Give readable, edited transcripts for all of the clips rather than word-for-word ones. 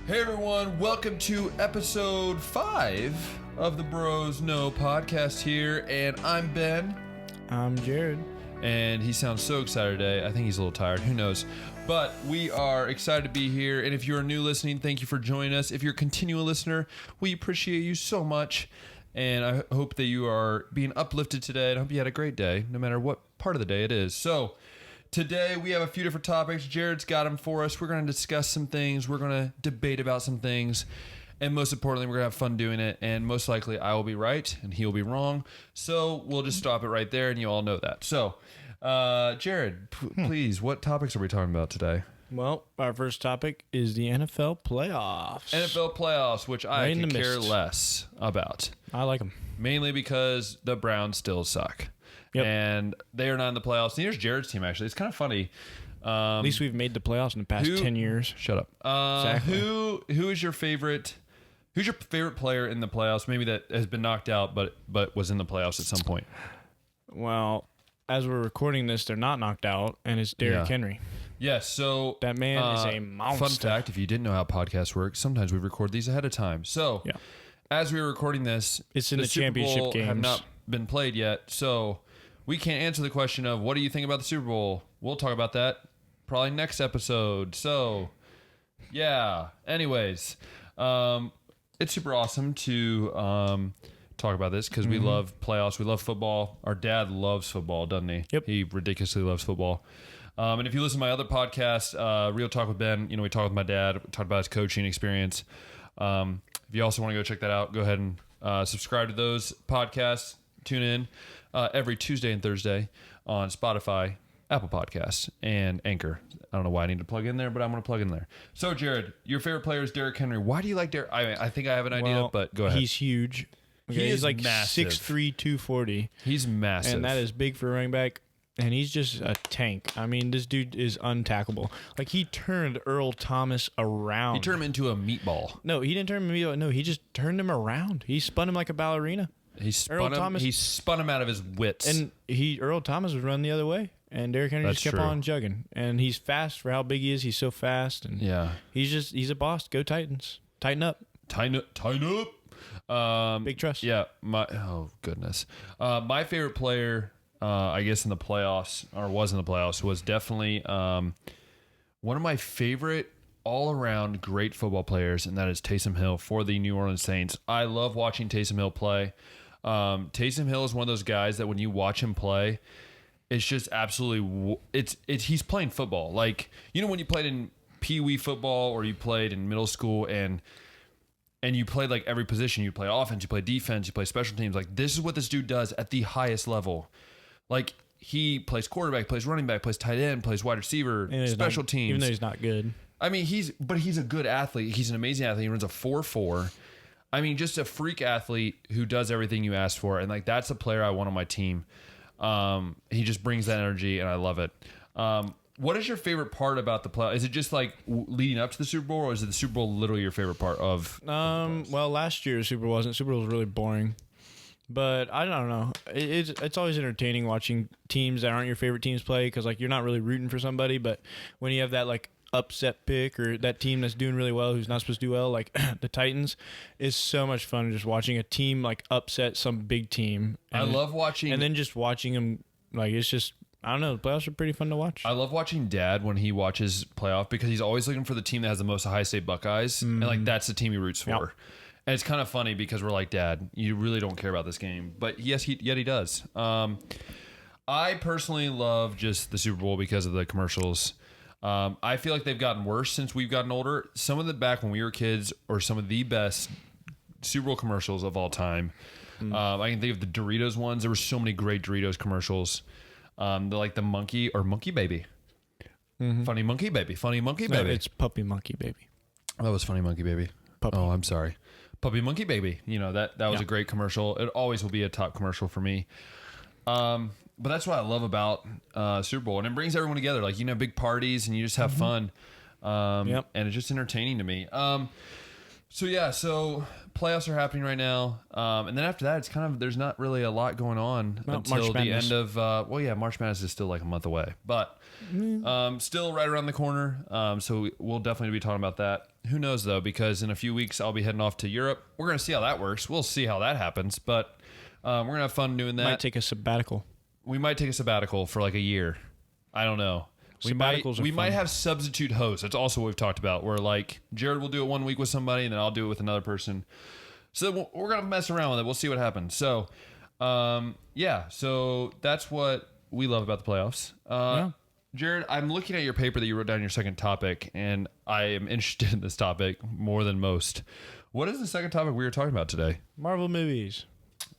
Hey everyone, welcome to episode 5 of the Bros Know podcast here, and I'm Ben. I'm Jared. And he sounds so excited today. I think he's a little tired, who knows. But we are excited to be here, and if you're new listening, thank you for joining us. If you're a continual listener, we appreciate you so much, and I hope that you are being uplifted today, and I hope you had a great day, no matter what part of the day it is. So, today, we have a few different topics. Jared's got them for us. We're going to discuss some things. We're going to debate about some things. And most importantly, we're going to have fun doing it. And most likely, I will be right and he will be wrong. So we'll just stop it right there, and you all know that. So, Jared, please, what topics are we talking about today? Well, our first topic is the NFL playoffs. NFL playoffs, which I could care less about. I like them. Mainly because the Browns still suck. Yep. And they are not in the playoffs. And here's Jared's team, actually. It's kind of funny. At least we've made the playoffs in the past 10 years. Shut up. Exactly. Who is your favorite? Who's your favorite player in the playoffs? Maybe that has been knocked out, but was in the playoffs at some point. Well, as we're recording this, they're not knocked out, and it's Derrick Henry. Yes, so that man is a monster. Fun fact, if you didn't know how podcasts work, sometimes we record these ahead of time. So as we were recording this, it's in the Super championship Bowl games. have not been played yet, so we can't answer the question of what do you think about the Super Bowl. We'll talk about that probably next episode. So, yeah. Anyways, it's super awesome to talk about this because we love playoffs. We love football. Our dad loves football, doesn't he? Yep. He ridiculously loves football. And if you listen to my other podcast, Real Talk with Ben, we talk with my dad, we talked about his coaching experience. If you also want to go check that out, go ahead and subscribe to those podcasts. Tune in every Tuesday and Thursday on Spotify, Apple Podcasts, and Anchor. I don't know why I need to plug in there, but I'm going to plug in there. So, Jared, your favorite player is Derrick Henry. Why do you like Derrick? I think I have an idea, but go ahead. He's huge. Okay, he's like massive. 6'3", 240. He's massive. And that is big for a running back. And he's just a tank. I mean, this dude is untackable. Like, he turned Earl Thomas around. He turned him into a meatball. No, he didn't turn him into a meatball. No, he just turned him around. He spun him like a ballerina. He spun him out of his wits. And Earl Thomas was running the other way. And Derrick Henry just kept on jugging. And he's fast for how big he is. He's so fast. And he's a boss. Go Titans. Tighten up. Tighten up. Big trust. Yeah. Oh, goodness. My favorite player, I guess in the playoffs, or was in the playoffs, was definitely one of my favorite all-around great football players, and that is Taysom Hill for the New Orleans Saints. I love watching Taysom Hill play. Taysom Hill is one of those guys that when you watch him play, it's just absolutely he's playing football. Like, when you played in Pee Wee football or you played in middle school and you played like every position, you play offense, you play defense, you play special teams. Like, this is what this dude does at the highest level. Like, he plays quarterback, plays running back, plays tight end, plays wide receiver, special teams. Even though he's not good. I mean, he's a good athlete. He's an amazing athlete. He runs a 4.4. I mean, just a freak athlete who does everything you ask for. And, like, that's a player I want on my team. He just brings that energy, and I love it. What is your favorite part about the play? Is it just, like, leading up to the Super Bowl, or is it the Super Bowl literally your favorite part of well, last year Super Bowl wasn't. Super Bowl was really boring. But I don't know. It's always entertaining watching teams that aren't your favorite teams play because, like, you're not really rooting for somebody. But when you have that, like, upset pick or that team that's doing really well who's not supposed to do well, like the Titans, is so much fun just watching a team, like, upset some big team. I love watching. And then just watching them, like, it's just, I don't know. The playoffs are pretty fun to watch. I love watching Dad when he watches playoff because he's always looking for the team that has the most Ohio State Buckeyes. And, like, that's the team he roots for. Yep. And it's kind of funny because we're like, Dad, you really don't care about this game. But yes, yet he does. I personally love just the Super Bowl because of the commercials. I feel like they've gotten worse since we've gotten older. Some of the back when we were kids are some of the best Super Bowl commercials of all time. I can think of the Doritos ones. There were so many great Doritos commercials. They're like the monkey or monkey baby. Funny monkey baby. Funny monkey baby. No, it's puppy monkey baby. That was funny monkey baby. Puppy. Oh, I'm sorry. Puppy Monkey Baby. That was a great commercial. It always will be a top commercial for me. But that's what I love about Super Bowl. And it brings everyone together. Like, big parties and you just have fun. And it's just entertaining to me. So playoffs are happening right now, and then after that, it's kind of there's not really a lot going on until the end of. March Madness is still like a month away, but still right around the corner. So we'll definitely be talking about that. Who knows though? Because in a few weeks I'll be heading off to Europe. We're gonna see how that works. We'll see how that happens, but we're gonna have fun doing that. Might take a sabbatical. We might take a sabbatical for like a year. I don't know. We might have substitute hosts. That's also what we've talked about. Where like Jared will do it 1 week with somebody, and then I'll do it with another person. So we're gonna mess around with it. We'll see what happens. So, So that's what we love about the playoffs. Jared, I'm looking at your paper that you wrote down your second topic, and I am interested in this topic more than most. What is the second topic we were talking about today? Marvel movies.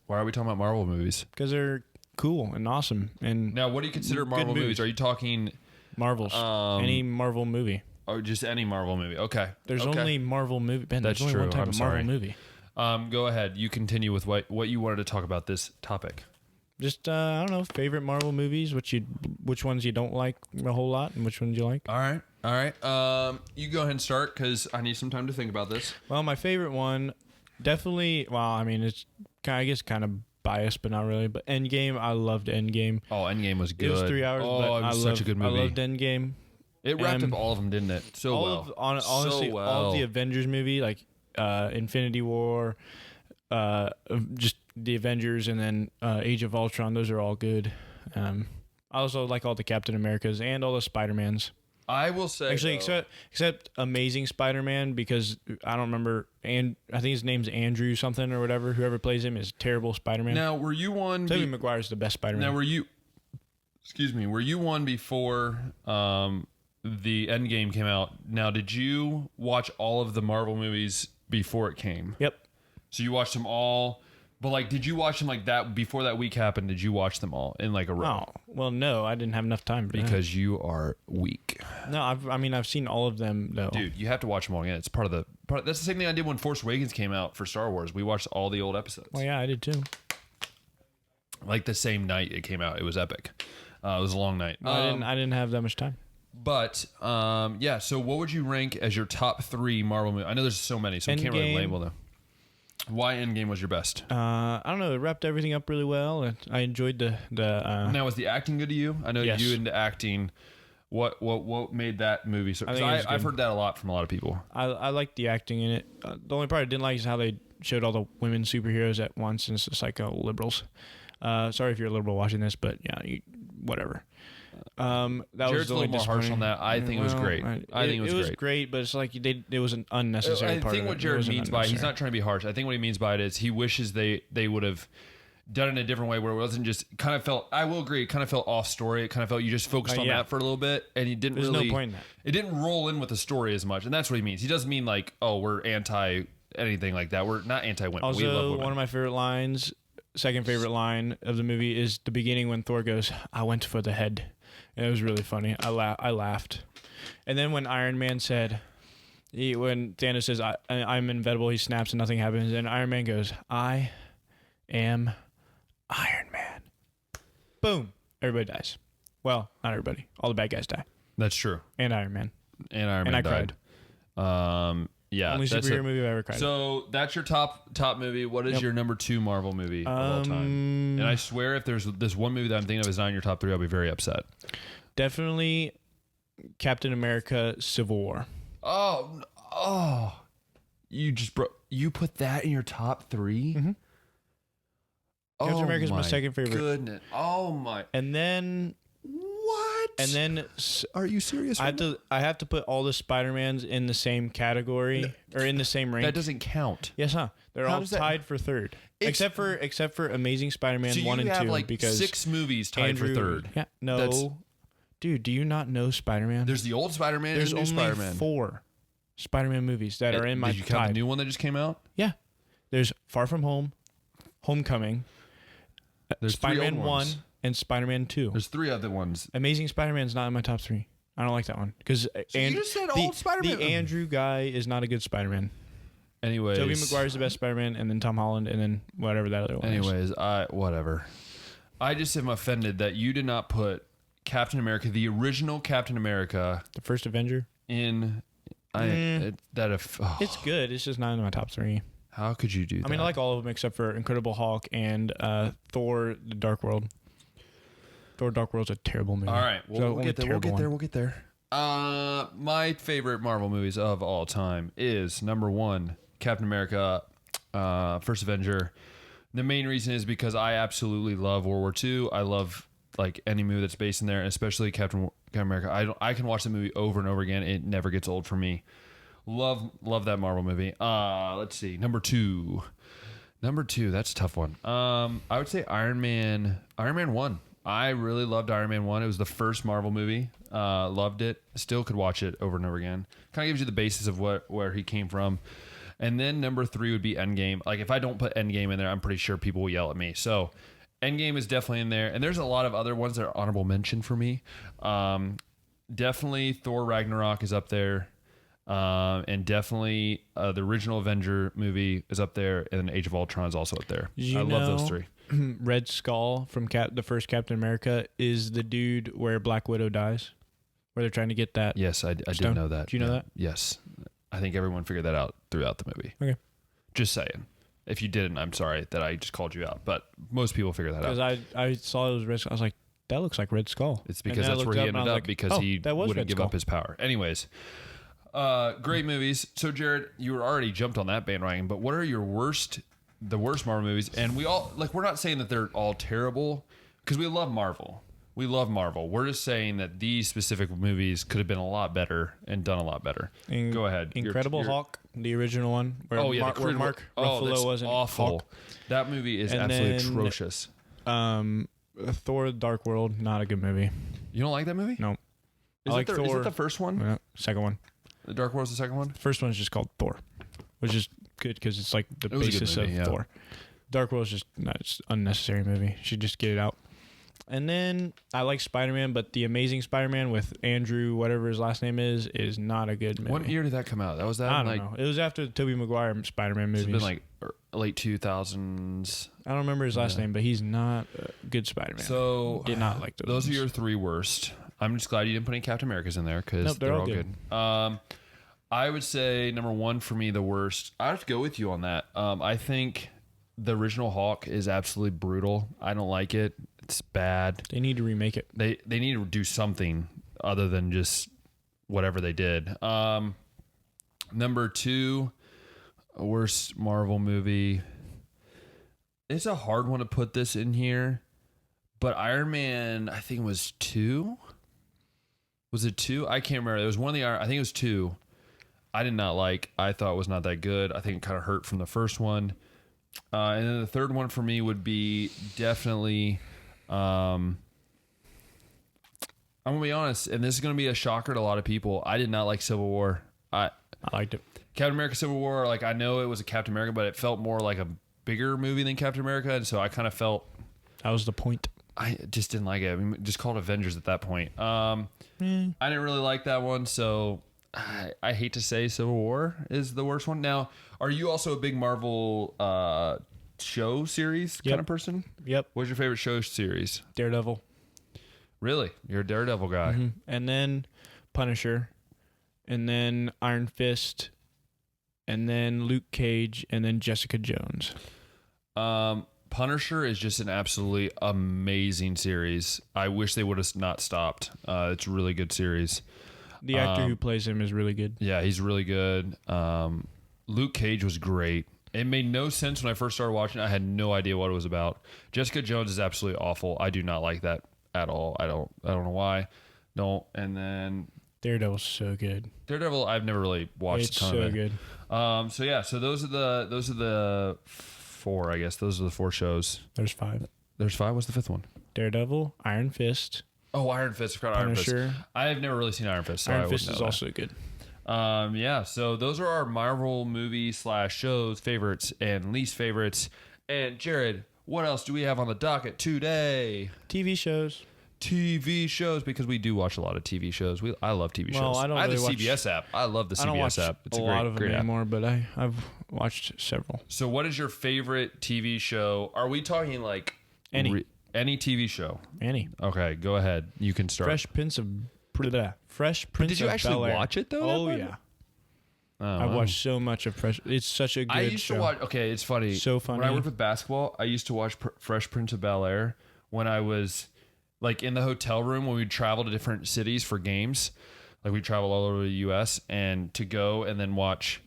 Why are we talking about Marvel movies? Because they're cool and awesome. And now, what do you consider Marvel movies? Are you talking Marvels? Any Marvel movie? Or just any Marvel movie? Okay. There's only Marvel movie. Ben, that's there's only true. one type of Marvel movie. Go ahead. You continue with what you wanted to talk about this topic. Just I don't know, favorite Marvel movies. Which ones you don't like a whole lot, and which ones you like. All right. You go ahead and start because I need some time to think about this. Well, my favorite one, definitely. Well, I mean, it's I guess kind of biased, but not really. But Endgame, I loved Endgame. Oh, Endgame was good. It was 3 hours. Oh, it was such a good movie. I loved Endgame. It wrapped up all of them, didn't it? Honestly, all of the Avengers movie, like Infinity War, just the Avengers, and then Age of Ultron. Those are all good. I also like all the Captain Americas and all the Spider-Mans. I will say, actually, except Amazing Spider-Man, because I don't remember, and I think his name's Andrew something or whatever. Whoever plays him is terrible Spider-Man. Now, were you one? Tobey Maguire's the best Spider-Man. Now, were you one before the Endgame came out? Now, did you watch all of the Marvel movies before it came? Yep. So you watched them all. But like, did you watch them like that before that week happened? Did you watch them all in like a row? Oh, well, no, I didn't have enough time because you are weak. No, I've seen all of them though. Dude, you have to watch them all again. It's part of the. That's the same thing I did when Force Awakens came out for Star Wars. We watched all the old episodes. Well, yeah, I did too. Like the same night it came out, it was epic. It was a long night. I didn't have that much time. But so what would you rank as your top 3 Marvel movies? I know there's so many, so I can't really label them. Why Endgame was your best? I don't know. It wrapped everything up really well, and I enjoyed the. Now, was the acting good to you? I know you into acting. What made that movie? So I've heard that a lot from a lot of people. I liked the acting in it. The only part I didn't like is how they showed all the women superheroes at once, and it's just like liberals. Sorry if you're a liberal watching this, but yeah, whatever. That Jared's was a little more harsh on that. I think it was great. I think it was great, but it's like it was an unnecessary part. I think what Jared means by he's not trying to be harsh. I think what he means by it is he wishes they would have done it in a different way where it wasn't just kind of felt. I will agree. It kind of felt off story. It kind of felt you just focused on that for a little bit, and he didn't There's really. no point in that. It didn't roll in with the story as much, and that's what he means. He doesn't mean like, oh, we're anti anything like that. We're not anti women. Also, we love women. One of my favorite lines, second favorite line of the movie is the beginning when Thor goes, "I went for the head." And it was really funny. I laughed. And then when Iron Man said, when Thanos says, I'm inevitable, he snaps and nothing happens. And Iron Man goes, I am Iron Man. Boom. Everybody dies. Well, not everybody. All the bad guys die. That's true. And Iron Man. And Iron Man died. Yeah. Only superhero movie I've ever cried. So that's your top movie. What is your number 2 Marvel movie of all time? And I swear if there's this one movie that I'm thinking of is not in your top 3, I'll be very upset. Definitely Captain America Civil War. Oh. You put that in your top 3? Mm-hmm. Captain America's my second favorite. Goodness. Oh my. And then what? And then are you serious? I have to put all the Spider-Mans in the same category or in the same rank. That doesn't count. Yes, huh? They're all tied for third. Except for Amazing Spider-Man 1 and 2 have like because 6 movies tied for third. Yeah. No. Dude, do you not know Spider-Man? There's the old Spider-Man and the new Spider-Man. There's only 4 Spider-Man movies that are in my top. Did you count the new one that just came out? Yeah. There's Far From Home, Homecoming, there's Spider-Man 1, and Spider-Man 2. There's 3 other ones. Amazing Spider-Man's not in my top 3. I don't like that one because you just said old Spider-Man. The Andrew guy is not a good Spider-Man. Anyways, Tobey Maguire's the best Spider-Man, and then Tom Holland, and then whatever that other one is. Whatever. I just am offended that you did not put Captain America, the original Captain America, the first Avenger. in. It's good. It's just not in my top 3. How could you do that? I mean, I like all of them except for Incredible Hulk and Thor: The Dark World. Thor: Dark World's a terrible movie. All right, well, So we'll get there. We'll get there. My favorite Marvel movies of all time is number 1, Captain America, First Avenger. The main reason is because I absolutely love World War II. I love like any movie that's based in there, especially Captain America. I can watch the movie over and over again. It never gets old for me. Love that Marvel movie. Let's see. Number two, that's a tough one. I would say Iron Man 1. I really loved Iron Man 1. It was the first Marvel movie. Loved it. Still could watch it over and over again. Kind of gives you the basis of where he came from. And then number 3 would be Endgame. Like if I don't put Endgame in there, I'm pretty sure people will yell at me. So Endgame is definitely in there. And there's a lot of other ones that are honorable mention for me. Definitely Thor Ragnarok is up there. And definitely the original Avenger movie is up there. And then Age of Ultron is also up there. I love those 3. Red Skull from the first Captain America is the dude where Black Widow dies. Where they're trying to get that. Yes, I did know that. Do you know that? Yes. I think everyone figured that out throughout the movie. Okay. Just saying. If you didn't, I'm sorry that I just called you out. But most people figure that out. Because I saw it was Red Skull. I was like, that looks like Red Skull. It's because that's where he ended up because he wouldn't give up his power. Anyways, great movies. So, Jared, you were already jumped on that bandwagon, but what are the worst Marvel movies? And we're not saying that they're all terrible because we love Marvel. We love Marvel. We're just saying that these specific movies could have been a lot better and done a lot better. Go ahead. Incredible Hulk, the original one. Where where Mark Ruffalo wasn't awful. Hulk. That movie is absolutely atrocious. Thor: The Dark World, not a good movie. You don't like that movie? No. Is it the first one? Yeah, second one. The Dark World's the second one? First one's just called Thor, which is good because it's like the basis of Thor. Dark World's just it's unnecessary movie. Should just get it out. And then I like Spider-Man, but The Amazing Spider-Man with Andrew, whatever his last name is not a good movie. What year did that come out? That was that. I don't know. It was after the Tobey Maguire Spider-Man movies. It's been like late 2000s. I don't remember his last name, but he's not a good Spider-Man. So did not like those. Those are your 3 worst. I'm just glad you didn't put any Captain Americas in there because they're all good. I would say number 1 for me, the worst. I have to go with you on that. I think the original Hulk is absolutely brutal. I don't like it. It's bad. They need to remake it. They need to do something other than just whatever they did. Number 2, worst Marvel movie. It's a hard one to put this in here, but Iron Man, I think it was 2. Was it 2? I can't remember. It was one of the I think it was 2. I did not like. I thought it was not that good. I think it kind of hurt from the first one. And then the third one for me would be definitely. I'm gonna be honest, and this is gonna be a shocker to a lot of people. I did not like Civil War. I liked it. Captain America: Civil War. Like I know it was a Captain America, but it felt more like a bigger movie than Captain America, and so I kind of felt that was the point. I just didn't like it. I mean, just called Avengers at that point. I didn't really like that one, so I hate to say Civil War is the worst one. Now, are you also a big Marvel show series kind of person? Yep. What's your favorite show series? Daredevil. Really? You're a Daredevil guy. Mm-hmm. And then Punisher, and then Iron Fist, and then Luke Cage, and then Jessica Jones. Punisher is just an absolutely amazing series. I wish they would have not stopped. It's a really good series. The actor who plays him is really good. Yeah, he's really good. Luke Cage was great. It made no sense when I first started watching. I had no idea what it was about. Jessica Jones is absolutely awful. I do not like that at all. I don't know why. And then Daredevil's so good. Daredevil, I've never really watched a ton of it. It's so good. So those are the 4, I guess. Those are the 4 shows. There's 5. There's 5. What's the 5th one? Daredevil, Iron Fist. Oh, Iron Fist. I forgot Iron Fist. I have never really seen Iron Fist. So Iron Fist is also good. Yeah, so those are our Marvel movie / shows, favorites and least favorites. And Jared, what else do we have on the docket today? TV shows. TV shows, because we do watch a lot of TV shows. I love TV shows. I have the CBS app. I love the CBS app. It's a lot of them anymore, but I've watched several. So what is your favorite TV show? Are we talking like any TV show? Any. Okay, go ahead. You can start. Fresh Prince of Bel-Air. Did you actually watch it though? Oh yeah. I watched so much of Fresh. It's such a good show. I used to watch. Okay, it's funny. So funny. When I worked with basketball, I used to watch Fresh Prince of Bel-Air when I was like in the hotel room when we'd travel to different cities for games. Like we'd travel all over the U.S. and to go and then watch.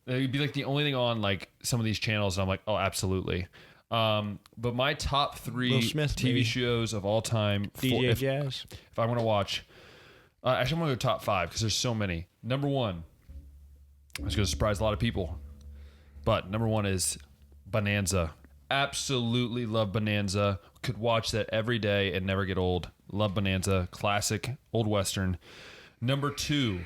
It would be like the only thing on like some of these channels, and I'm like, oh, absolutely. But my top 3 TV shows of all time, DJ Jazz. If I want to watch, actually, I'm going to go top 5 because there's so many. Number 1, it's going to surprise a lot of people, but number 1 is Bonanza. Absolutely love Bonanza. Could watch that every day and never get old. Love Bonanza. Classic old Western. Number 2,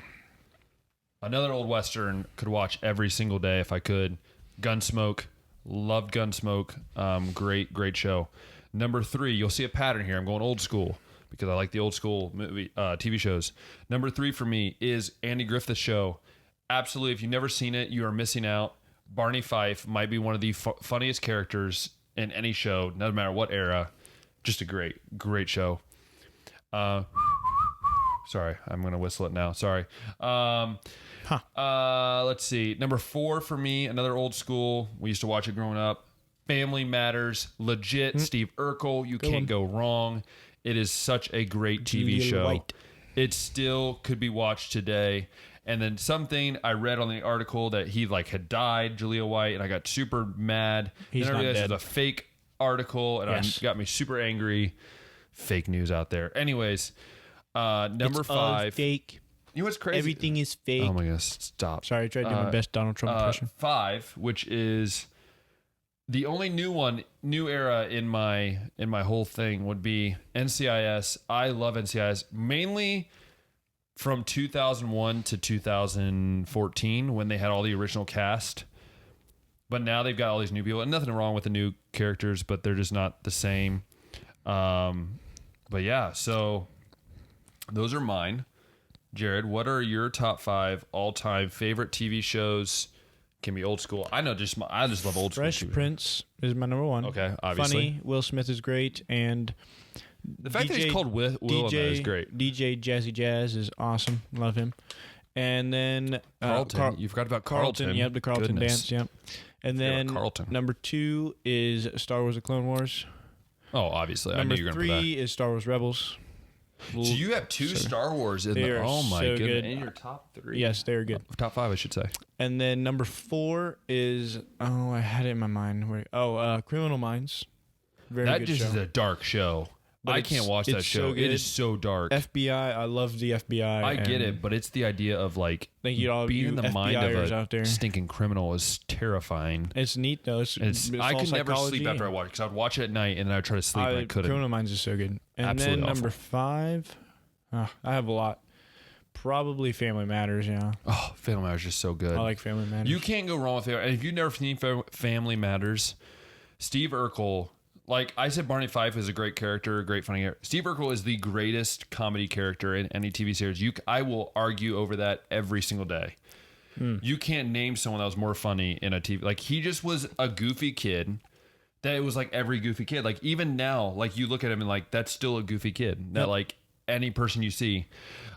another old Western. Could watch every single day if I could. Gunsmoke. Loved Gunsmoke. Great show. Number 3, you'll see a pattern here. I'm going old school because I like the old school movie TV shows. Number 3 for me is Andy Griffith's Show. Absolutely. If you've never seen it, you are missing out. Barney Fife might be one of the funniest characters in any show, no matter what era. Just a great show. Sorry, I'm going to whistle it now. Sorry. Let's see. Number 4 for me, another old school. We used to watch it growing up. Family Matters. Legit. Steve Urkel. You can't go wrong. It is such a great TV show. White. It still could be watched today. And then something I read on the article that he like had died, Jaleel White, and I got super mad. He's then I realized not dead. it was a fake article, and it got me super angry. Fake news out there. Anyways, number 5. Fake. You know what's crazy? Everything is fake. Oh my gosh, stop. Sorry, I tried to do my best Donald Trump impression. 5, which is the only new era in my whole thing would be NCIS. I love NCIS mainly from 2001 to 2014 when they had all the original cast. But now they've got all these new people, and nothing wrong with the new characters, but they're just not the same. But yeah, so those are mine. Jared, what are your top 5 all-time favorite TV shows? Can be old school. I know, I just love old school. Fresh Prince is my number 1. Okay, obviously. Funny. Will Smith is great, and the fact that he's called Will in that is great. DJ Jazzy Jazz is awesome. Love him. And then Carlton. You forgot about Carlton. Yep, the Carlton dance. Yep. And then number 2 is Star Wars: The Clone Wars. Oh, obviously. Number I knew you were going to put that. 3 is Star Wars Rebels. So you have 2 Star Wars in there. Oh my so goodness. good. In your top 3. Yes, they're good. Top 5, I should say. And then number 4 is I had it in my mind. Criminal Minds. Very that good just show. is a dark show. But I can't watch that show. So it is so dark. FBI. I love the FBI. I get it, but it's the idea of like being in the mind of out there. a stinking criminal is terrifying. It's neat though. It's I could never sleep after I watch it because I'd watch it at night and then I'd try to sleep and I couldn't. Criminal Minds is so good. And Absolutely then awful. number 5, I have a lot. Probably Family Matters. Yeah. Oh, Family Matters is just so good. I like Family Matters. You can't go wrong with Family. And if you've never seen Family Matters, Steve Urkel. Like I said, Barney Fife is a great character, a great funny character. Steve Urkel is the greatest comedy character in any TV series. I will argue over that every single day. You can't name someone that was more funny in a TV. Like he just was a goofy kid. That it was like every goofy kid. Like even now, like you look at him and like that's still a goofy kid. That like any person you see.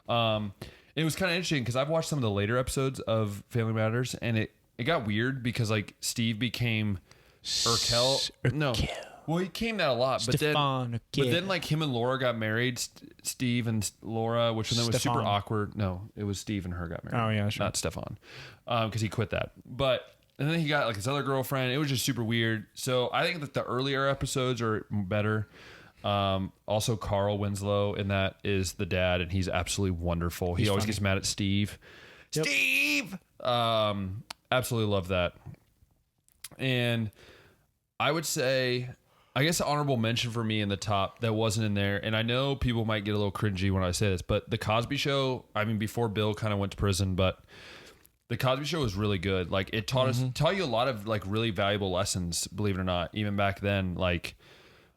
It was kind of interesting because I've watched some of the later episodes of Family Matters and it got weird because like Steve became Urkel. No. Well, he came that a lot, but then like him and Laura got married, Steve and Laura, which then was super awkward. No, it was Steve and her got married. Oh yeah, sure. Not Stefan, because he quit that. And then he got like his other girlfriend. It was just super weird. So I think that the earlier episodes are better. Also, Carl Winslow in that is the dad, and he's absolutely wonderful. He always gets mad at Steve. Yep. Steve. Absolutely love that. And I would say, I guess, an honorable mention for me in the top that wasn't in there, and I know people might get a little cringy when I say this, but The Cosby Show, I mean, before Bill kind of went to prison, but The Cosby Show was really good. Like, it taught you a lot of, like, really valuable lessons, believe it or not, even back then, like,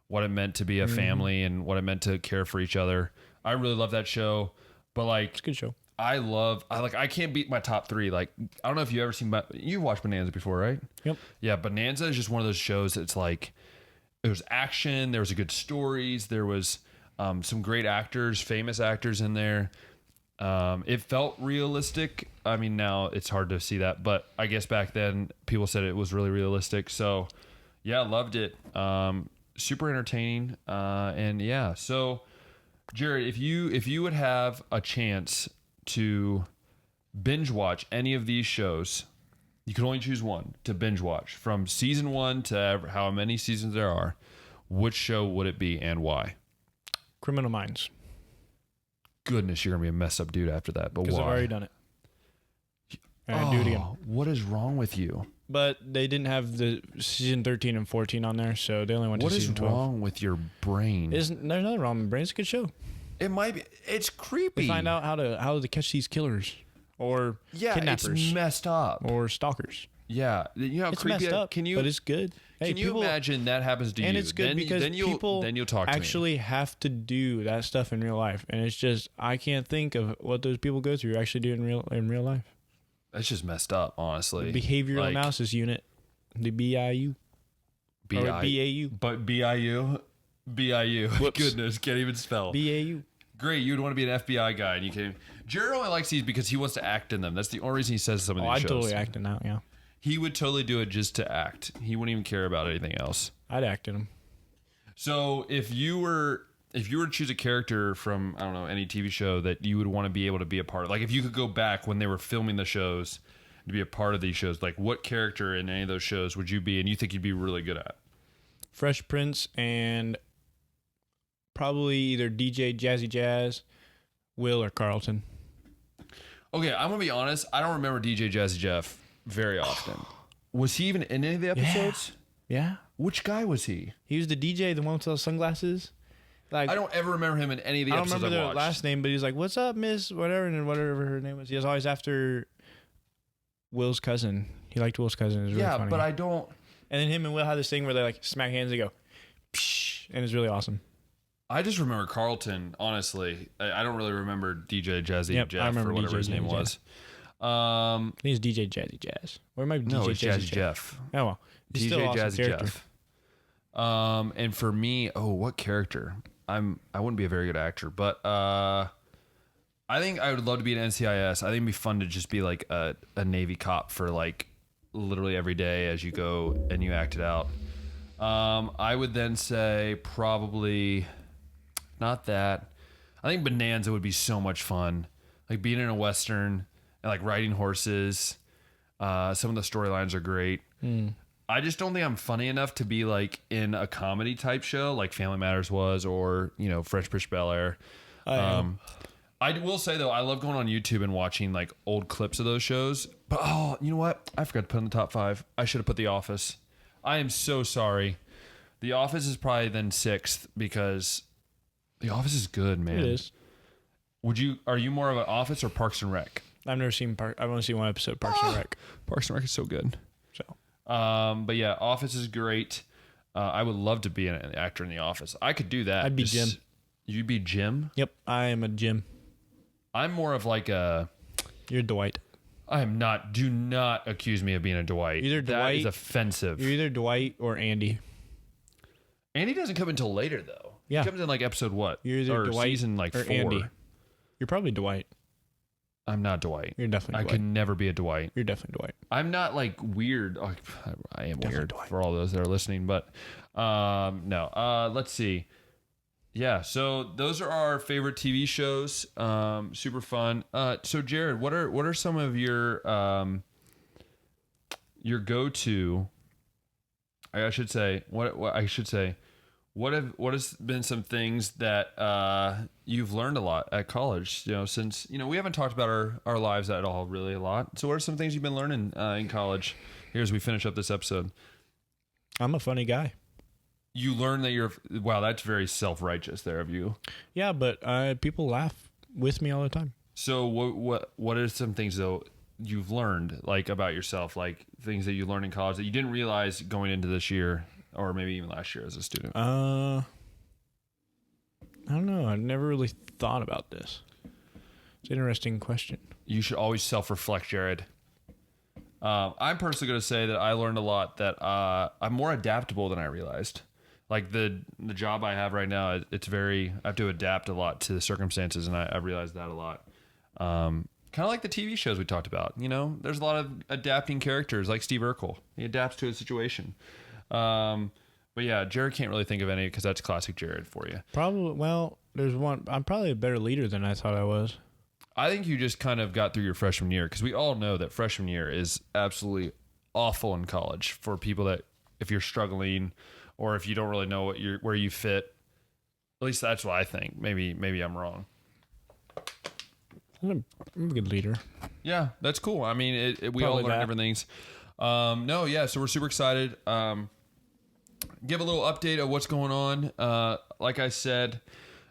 what it meant to be a family and what it meant to care for each other. I really love that show, but, like... It's a good show. I can't beat my top 3. Like, I don't know if you've ever seen, you watched Bonanza before, right? Yep. Yeah, Bonanza is just one of those shows that's like, there was action, there was a good stories, there was some great actors, famous actors in there. It felt realistic. I mean, now it's hard to see that, but I guess back then people said it was really realistic. So, yeah, loved it. Super entertaining. And yeah, so Jared, if you would have a chance to binge watch any of these shows, you could only choose one to binge watch from season 1 to how many seasons there are. Which show would it be and why? Criminal Minds. Goodness, you're gonna be a messed up dude after that. But why? Because I've already done it. And I'd do it again. What is wrong with you? But they didn't have the season 13 and 14 on there, so they only went to season 12. What is wrong with your brain? There's nothing wrong with my brain. It's a good show. It might be. It's creepy. They find out how to catch these killers or kidnappers. It's messed up. Or stalkers. Yeah, you know how It's creepy. messed up, but it's good. Hey, Can you imagine that happens to you? And it's good because people talk to actually have to do that stuff in real life, and it's just I can't think of what those people go through actually do in real life. That's just messed up, honestly. The Behavioral Analysis Unit, the BIU, or BAU, but BIU. Whoops. Goodness, can't even spell. BAU. Great, you'd want to be an FBI guy, and you can. Jared only likes these because he wants to act in them. That's the only reason he says some of these shows. I'd totally act in that. Yeah, he would totally do it just to act. He wouldn't even care about anything else. I'd act in them. So if you were to choose a character from, I don't know, any TV show that you would want to be able to be a part of, like if you could go back when they were filming the shows to be a part of these shows, like what character in any of those shows would you be and you think you'd be really good at? Fresh Prince and probably either DJ Jazzy Jazz, Will, or Carlton. Okay, I'm going to be honest. I don't remember DJ Jazzy Jeff very often. Was he even in any of the episodes? Yeah. Which guy was he? He was the DJ, the one with the sunglasses. Like I don't ever remember him in any of the episodes I don't remember watched. the last name, but he's like, "What's up, Miss?" Whatever, and whatever her name was. He was always after Will's cousin. He liked Will's cousin. It was really funny. But I don't. And then him and Will had this thing where they like smack hands and go, psh, and it's really awesome. I just remember Carlton. Honestly, I don't really remember DJ Jazzy Jeff I remember or whatever DJ his name Jazzy was. I think it's DJ Jazzy Jazz. Or it might be DJ it's Jazzy Jazzy Jeff. Oh well, he's DJ still an awesome Jazzy character. Jeff. And for me, what character? I wouldn't be a very good actor, but I think I would love to be an NCIS. I think it'd be fun to just be like a Navy cop for like literally every day as you go and you act it out. I would then say probably not that. I think Bonanza would be so much fun. Like being in a Western and like riding horses. Some of the storylines are great. I just don't think I'm funny enough to be like in a comedy type show like Family Matters was, or, you know, Fresh Prince of Bel-Air. I will say though, I love going on YouTube and watching like old clips of those shows. But you know what? I forgot to put in the top 5. I should have put The Office. I am so sorry. The Office is probably then 6th because The Office is good, man. It is. Are you more of an Office or Parks and Rec? I've never seen I've only seen one episode of Parks and Rec. Parks and Rec is so good. So, but yeah, Office is great. I would love to be an actor in The Office. I could do that. I'd be Jim. You'd be Jim? Yep, I am a Jim. I'm more of like a... You're Dwight. I am not. Do not accuse me of being a Dwight. Either that Dwight, is offensive. You're either Dwight or Andy. Andy doesn't come until later, though. Yeah. He comes in like episode what? You're either Dwight season like or 4. Andy. You're probably Dwight. I'm not Dwight. You're definitely I Dwight. could never be a Dwight. You're definitely Dwight. I'm not like weird. Oh, I am Definitely weird Dwight. for all those that are listening, but no. Let's see. Yeah, so those are our favorite TV shows. Super fun. So Jared, what are some of your go-to? What has been some things that you've learned a lot at college? You know, since we haven't talked about our lives at all really a lot. So what are some things you've been learning in college? Here as we finish up this episode. I'm a funny guy. You learn that wow, that's very self-righteous there of you. Yeah, but people laugh with me all the time. So what are some things though you've learned like about yourself, like things that you learned in college that you didn't realize going into this year or maybe even last year as a student? I don't know. I never really thought about this. It's an interesting question. You should always self-reflect, Jared. I'm personally going to say that I learned a lot, that I'm more adaptable than I realized. Like the job I have right now, I have to adapt a lot to the circumstances, and I realized that a lot. Kind of like the TV shows we talked about. You know, there's a lot of adapting characters like Steve Urkel. He adapts to a situation. But yeah, Jared can't really think of any because that's classic Jared for you. Probably. Well, there's one. I'm probably a better leader than I thought I was. I think you just kind of got through your freshman year because we all know that freshman year is absolutely awful in college for people that if you're struggling or if you don't really know where you fit. At least that's what I think. Maybe I'm wrong. I'm a good leader. Yeah, that's cool. I mean, we all learn different things. So we're super excited. Give a little update of what's going on. Like I said,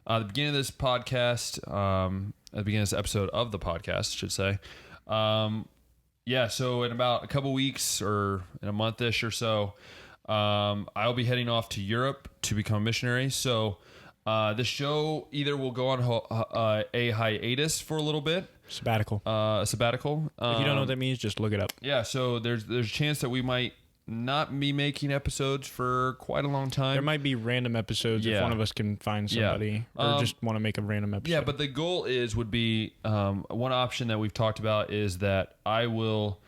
at the beginning of this podcast, at the beginning of this episode of the podcast, I should say. So in about a couple weeks or in a month-ish or so, I'll be heading off to Europe to become a missionary. So the show either will go on a hiatus for a little bit. Sabbatical. A sabbatical. If you don't know what that means, just look it up. Yeah, so there's a chance that we might not be making episodes for quite a long time. There might be random episodes if one of us can find somebody or just want to make a random episode. Yeah, but the goal would be one option that we've talked about is that I will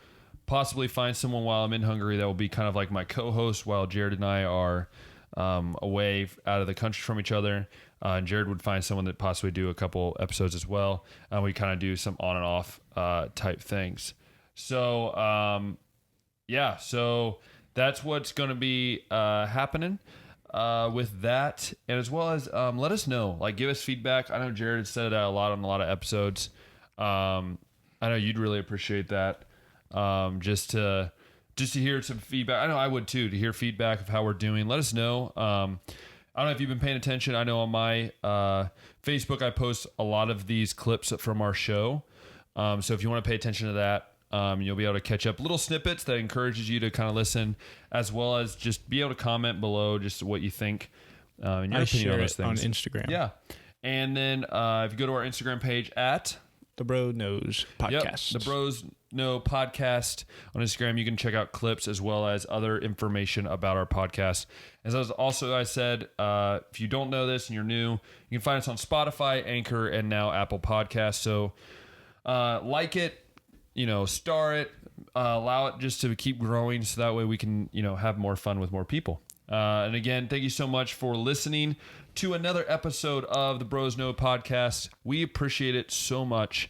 possibly find someone while I'm in Hungary that will be kind of like my co-host while Jared and I are away out of the country from each other. And Jared would find someone that possibly do a couple episodes as well. And we kind of do some on and off type things. So, so that's what's going to be happening with that. And as well as let us know, like give us feedback. I know Jared has said that a lot on a lot of episodes. I know you'd really appreciate that. Just to hear some feedback. I know I would too, to hear feedback of how we're doing. Let us know. I don't know if you've been paying attention. I know on my Facebook, I post a lot of these clips from our show. So if you want to pay attention to that, you'll be able to catch up little snippets that encourages you to kind of listen, as well as just be able to comment below just what you think in your opinion on those things. On Instagram. Yeah. And then if you go to our Instagram page at The Bro Knows Podcast. Yep, The Bros Know Podcast on Instagram. You can check out clips as well as other information about our podcast. As I said, if you don't know this and you're new, you can find us on Spotify, Anchor, and now Apple Podcasts. So like it, star it, allow it just to keep growing so that way we can, have more fun with more people. And again, thank you so much for listening to another episode of the Bros Know Podcast. We appreciate it so much.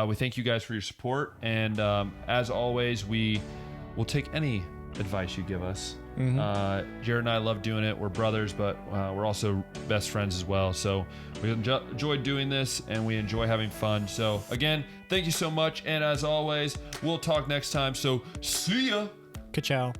We thank you guys for your support. And as always, we will take any advice you give us. Mm-hmm. Jared and I love doing it. We're brothers, but we're also best friends as well. So we enjoy doing this and we enjoy having fun. So again, thank you so much. And as always, we'll talk next time. So see ya. Ka-chow.